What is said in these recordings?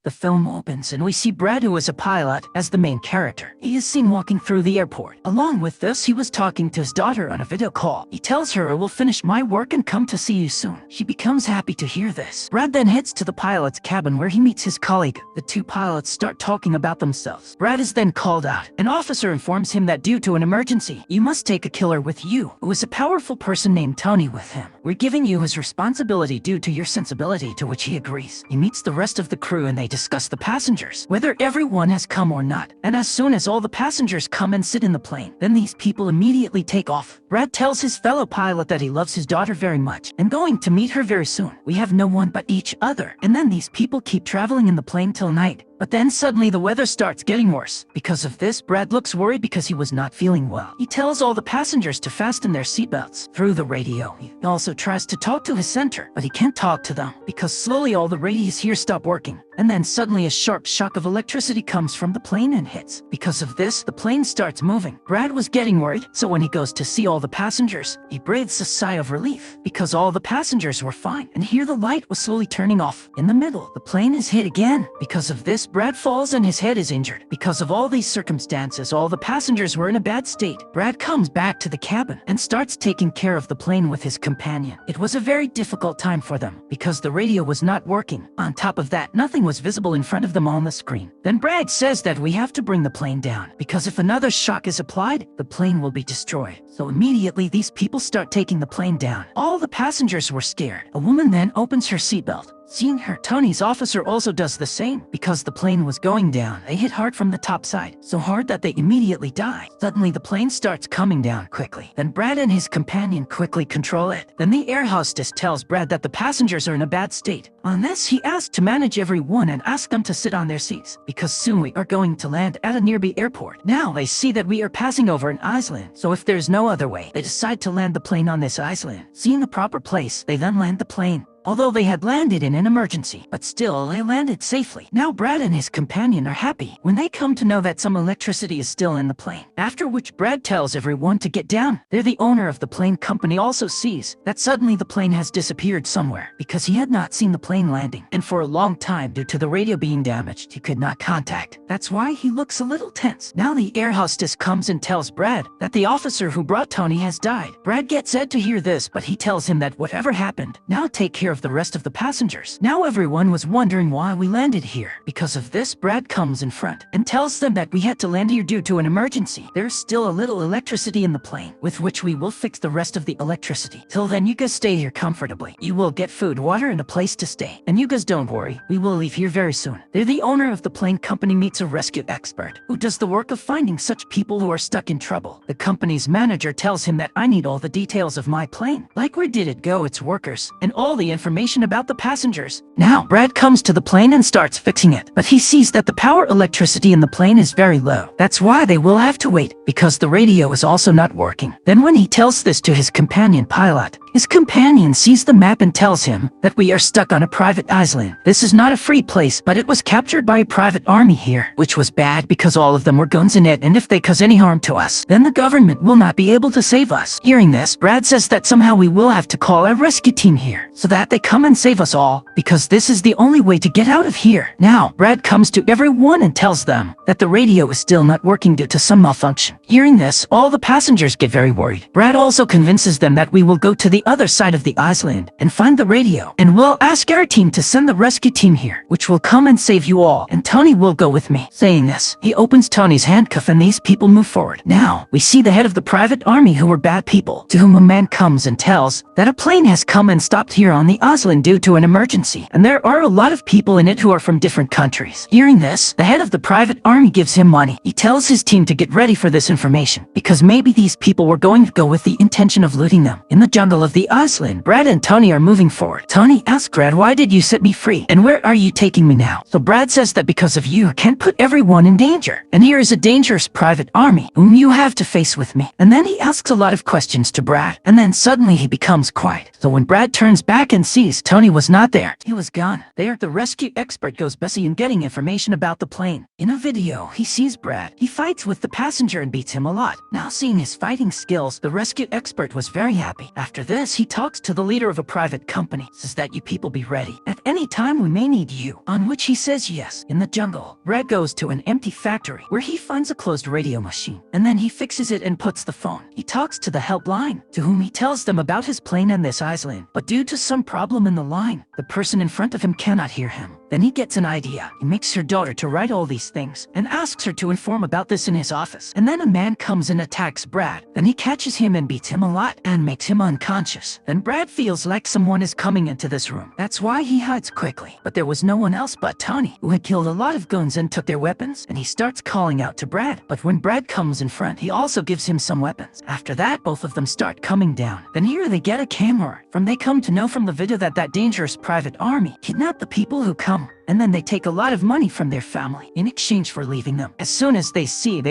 The film opens and we see Brad, who is a pilot, as the main character. He is seen walking through the airport. Along with this, he was talking to his daughter on a video call. He tells her, "I will finish my work and come to see you soon." She becomes happy to hear this. Brad then heads to the pilot's cabin where he meets his colleague. The two pilots start talking about themselves. Brad is then called out. An officer informs him that due to an emergency, you must take a killer with you, who is a powerful person named Tony with him. We're giving you his responsibility due to your sensibility, to which he agrees. He meets the rest of the crew and they discuss the passengers, whether everyone has come or not. And as soon as all the passengers come and sit in the plane, then these people immediately take off. Brad tells his fellow pilot that he loves his daughter very much and going to meet her very soon. We have no one but each other. And then these people keep traveling in the plane till night. But then suddenly the weather starts getting worse. Because of this, Brad looks worried because he was not feeling well. He tells all the passengers to fasten their seatbelts. Through the radio, he also tries to talk to his center, but he can't talk to them because slowly all the radios here stop working. And then suddenly a sharp shock of electricity comes from the plane and hits. Because of this, the plane starts moving. Brad was getting worried, so when he goes to see all the passengers, he breathes a sigh of relief because all the passengers were fine. And here the light was slowly turning off. In the middle, the plane is hit again. Because of this, Brad falls and his head is injured. Because of all these circumstances, all the passengers were in a bad state. Brad comes back to the cabin and starts taking care of the plane with his companion. It was a very difficult time for them because the radio was not working. On top of that, nothing was visible in front of them on the screen. Then Brad says that we have to bring the plane down because if another shock is applied, the plane will be destroyed. So immediately these people start taking the plane down. All the passengers were scared. A woman then opens her seatbelt. Seeing her, Tony's officer also does the same. Because the plane was going down, they hit hard from the top side, so hard that they immediately die. Suddenly the plane starts coming down quickly. Then Brad and his companion quickly control it. Then the air hostess tells Brad that the passengers are in a bad state. On this, he asks to manage everyone and ask them to sit on their seats, because soon we are going to land at a nearby airport. Now they see that we are passing over an island, so if there's no other way, they decide to land the plane on this island. Seeing the proper place, they then land the plane. Although they had landed in an emergency, but still they landed safely. Now Brad and his companion are happy when they come to know that some electricity is still in the plane. After which Brad tells everyone to get down. There the owner of the plane company also sees that suddenly the plane has disappeared somewhere because he had not seen the plane landing. And for a long time, due to the radio being damaged, he could not contact. That's why he looks a little tense. Now the air hostess comes and tells Brad that the officer who brought Tony has died. Brad gets sad to hear this, but he tells him that whatever happened, now take care of the rest of the passengers. Now everyone was wondering why we landed here. Because of this, Brad comes in front and tells them that we had to land here due to an emergency. There's still a little electricity in the plane, with which we will fix the rest of the electricity. Till then, you guys stay here comfortably. You will get food, water, and a place to stay. And you guys don't worry, we will leave here very soon. There the owner of the plane company meets a rescue expert who does the work of finding such people who are stuck in trouble. The company's manager tells him that I need all the details of my plane, like where did it go, its workers, and all the information about the passengers. Now, Brad comes to the plane and starts fixing it, but he sees that the power electricity in the plane is very low. That's why they will have to wait, because the radio is also not working. Then when he tells this to his companion pilot, his companion sees the map and tells him that we are stuck on a private island. This is not a free place, but it was captured by a private army here, which was bad because all of them were guns in it, and if they cause any harm to us, then the government will not be able to save us. Hearing this, Brad says that somehow we will have to call a rescue team here, so that they come and save us all, because this is the only way to get out of here. Now, Brad comes to everyone and tells them that the radio is still not working due to some malfunction. Hearing this, all the passengers get very worried. Brad also convinces them that we will go to the other side of the island and find the radio, and we'll ask our team to send the rescue team here, which will come and save you all, and Tony will go with me. Saying this, he opens Tony's handcuff and these people move forward. Now, we see the head of the private army who were bad people, to whom a man comes and tells that a plane has come and stopped here on the island due to an emergency, and there are a lot of people in it who are from different countries. Hearing this, the head of the private army gives him money. He tells his team to get ready for this information, because maybe these people were going to go with the intention of looting them. In the jungle of the island, Brad and Tony are moving forward. Tony asks Brad, why did you set me free? And where are you taking me now? So Brad says that because of you, I can't put everyone in danger. And here is a dangerous private army whom you have to face with me. And then he asks a lot of questions to Brad. And then suddenly he becomes quiet. So when Brad turns back and sees Tony was not there, he was gone. There, the rescue expert goes busy in getting information about the plane. In a video, he sees Brad. He fights with the passenger and beats him a lot. Now seeing his fighting skills, the rescue expert was very happy. After this, this, he talks to the leader of a private company, says that you people be ready. At any time we may need you, on which he says yes. In the jungle, Brad goes to an empty factory where he finds a closed radio machine, and then he fixes it and puts the phone. He talks to the helpline, to whom he tells them about his plane and this island, but due to some problem in the line, the person in front of him cannot hear him. Then he gets an idea. He makes her daughter to write all these things and asks her to inform about this in his office. And then a man comes and attacks Brad. Then he catches him and beats him a lot and makes him unconscious. Then Brad feels like someone is coming into this room. That's why he hides quickly. But there was no one else but Tony, who had killed a lot of goons and took their weapons, and he starts calling out to Brad. But when Brad comes in front, he also gives him some weapons. After that, both of them start coming down. Then here they get a camera. They come to know from the video that dangerous private army kidnapped the people who come. And then they take a lot of money from their family in exchange for leaving them. As soon as they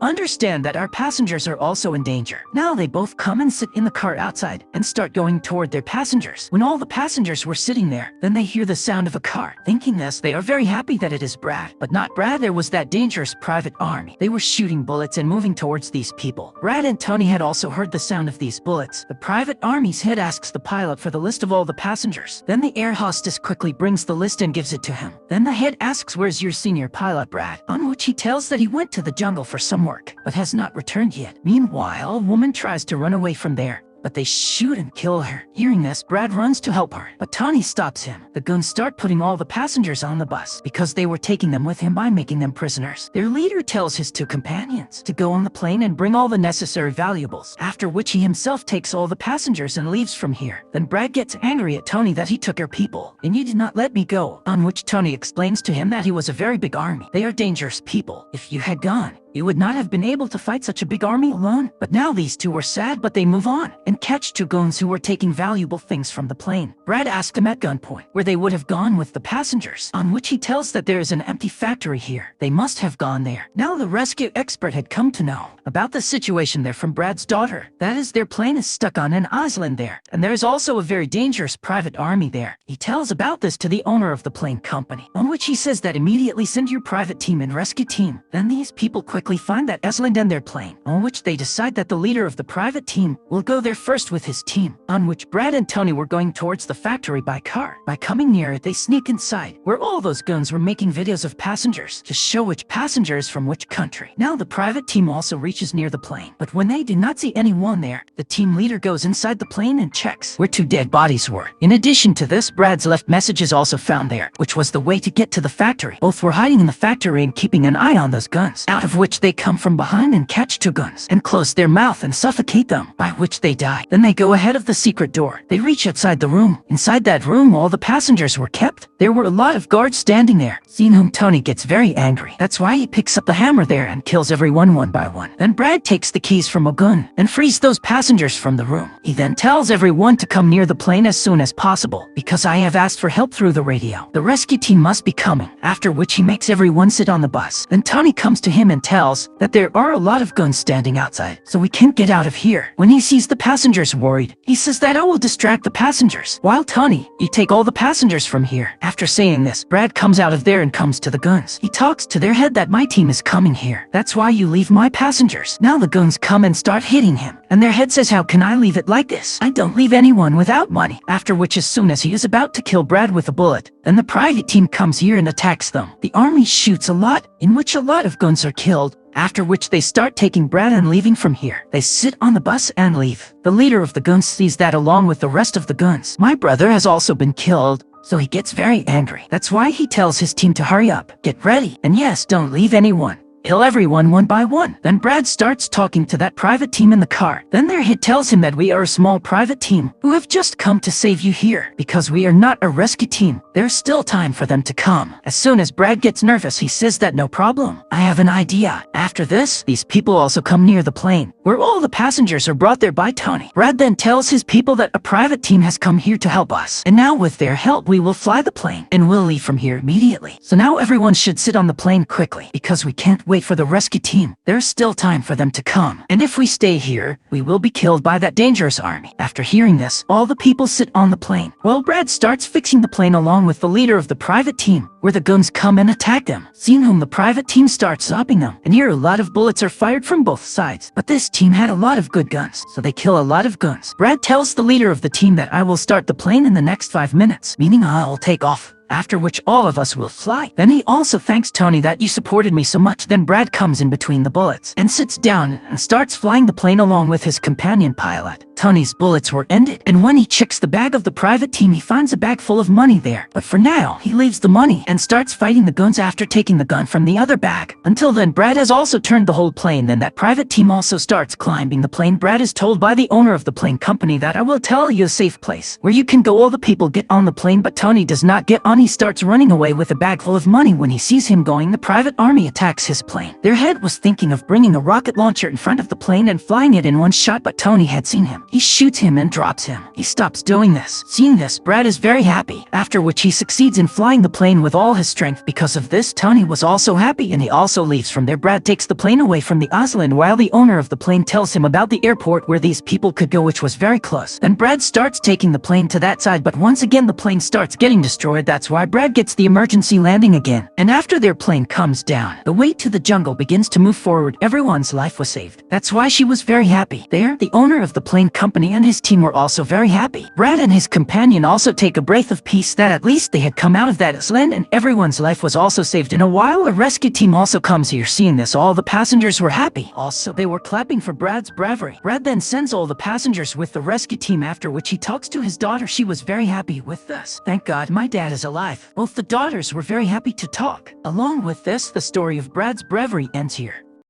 understand that our passengers are also in danger. Now they both come and sit in the car outside and start going toward their passengers. When all the passengers were sitting there, then they hear the sound of a car. Thinking this, they are very happy that it is Brad. But not Brad, there was that dangerous private army. They were shooting bullets and moving towards these people. Brad and Tony had also heard the sound of these bullets. The private army's head asks the pilot for the list of all the passengers. Then the air hostess quickly brings the list and gives it to him. Then the head asks, "Where's your senior pilot, Brad?" On which he tells that he went to the jungle for some work, but has not returned yet. Meanwhile, a woman tries to run away from there, but they shoot and kill her. Hearing this, Brad runs to help her, but Tony stops him. The goons start putting all the passengers on the bus because they were taking them with him by making them prisoners. Their leader tells his two companions to go on the plane and bring all the necessary valuables, after which he himself takes all the passengers and leaves from here. Then Brad gets angry at Tony that he took our people, and you did not let me go, on which Tony explains to him that he was a very big army. They are dangerous people. If you had gone, you would not have been able to fight such a big army alone. But now these two were sad, but they move on and catch two goons who were taking valuable things from the plane. Brad asked them at gunpoint where they would have gone with the passengers, on which he tells that there is an empty factory here. They must have gone there. Now the rescue expert had come to know about the situation there from Brad's daughter. That is, their plane is stuck on an island there, and there is also a very dangerous private army there. He tells about this to the owner of the plane company, on which he says that immediately send your private team and rescue team. Then these people quickly find that island and their plane, on which they decide that the leader of the private team will go there first with his team, on which Brad and Tony were going towards the factory by car. By coming near it, they sneak inside, where all those goons were making videos of passengers to show which passengers from which country. Now the private team also reaches near the plane, but when they do not see anyone there, the team leader goes inside the plane and checks where two dead bodies were. In addition to this, Brad's left message is also found there, which was the way to get to the factory. Both were hiding in the factory and keeping an eye on those guns, out of which they come from behind and catch two guns and close their mouth and suffocate them, by which they die. Then they go ahead of the secret door. They reach outside the room. Inside that room, all the passengers were kept. There were a lot of guards standing there, seeing whom Tony gets very angry. That's why he picks up the hammer there and kills everyone one by one. Then Brad takes the keys from a gun and frees those passengers from the room. He then tells everyone to come near the plane as soon as possible, because I have asked for help through the radio. The rescue team must be coming, after which he makes everyone sit on the bus. Then Tony comes to him and tells that there are a lot of guns standing outside, so we can't get out of here. When he sees the passengers worried, he says that I will distract the passengers. While Tony, you take all the passengers from here. After saying this, Brad comes out of there and comes to the guns. He talks to their head that my team is coming here. That's why you leave my passengers. Now the guns come and start hitting him, and their head says, how can I leave it like this? I don't leave anyone without money. After which, as soon as he is about to kill Brad with a bullet, then the private team comes here and attacks them. The army shoots a lot, in which a lot of guns are killed. After which they start taking Brad and leaving from here. They sit on the bus and leave. The leader of the guns sees that along with the rest of the guns. My brother has also been killed, so he gets very angry. That's why he tells his team to hurry up, get ready, and yes, don't leave anyone. Kill everyone one by one. Then Brad starts talking to that private team in the car. Then their head tells him that we are a small private team who have just come to save you here. Because we are not a rescue team, there's still time for them to come. As soon as Brad gets nervous, he says that no problem, I have an idea. After this, these people also come near the plane, where all the passengers are brought there by Tony. Brad then tells his people that a private team has come here to help us, and now with their help we will fly the plane and we'll leave from here immediately. So now everyone should sit on the plane quickly, because we can't wait for the rescue team. There's still time for them to come. And if we stay here, we will be killed by that dangerous army. After hearing this, all the people sit on the plane. Well, Brad starts fixing the plane along with the leader of the private team, where the guns come and attack them. Seeing whom, the private team starts stopping them. And here a lot of bullets are fired from both sides. But this team had a lot of good guns, so they kill a lot of guns. Brad tells the leader of the team that I will start the plane in the next 5 minutes, meaning I'll take off, after which all of us will fly. Then he also thanks Tony that you supported me so much. Then Brad comes in between the bullets and sits down and starts flying the plane along with his companion pilot. Tony's bullets were ended, and when he checks the bag of the private team, he finds a bag full of money there. But for now, he leaves the money and starts fighting the guns after taking the gun from the other bag. Until then, Brad has also turned the whole plane. Then that private team also starts climbing the plane. Brad is told by the owner of the plane company that I will tell you a safe place where you can go. All the people get on the plane, but Tony does not get on. He starts running away with a bag full of money. When he sees him going, the private army attacks his plane. Their head was thinking of bringing a rocket launcher in front of the plane and flying it in one shot, but Tony had seen him. He shoots him and drops him. He stops doing this. Seeing this, Brad is very happy, after which he succeeds in flying the plane with all his strength. Because of this, Tony was also happy, and he also leaves from there. Brad takes the plane away from the island while the owner of the plane tells him about the airport where these people could go, which was very close. Then Brad starts taking the plane to that side, but once again the plane starts getting destroyed. That's why Brad gets the emergency landing again. And after their plane comes down, the way to the jungle begins to move forward. Everyone's life was saved. That's why she was very happy. There, the owner of the plane company and his team were also very happy. Brad and his companion also take a breath of peace that at least they had come out of that island and everyone's life was also saved. In a while, a rescue team also comes here. Seeing this, all the passengers were happy. Also, they were clapping for Brad's bravery. Brad then sends all the passengers with the rescue team, after which he talks to his daughter. She was very happy with this. Thank God my dad is alive. Both the daughters were very happy to talk. Along with this, the story of Brad's bravery ends here.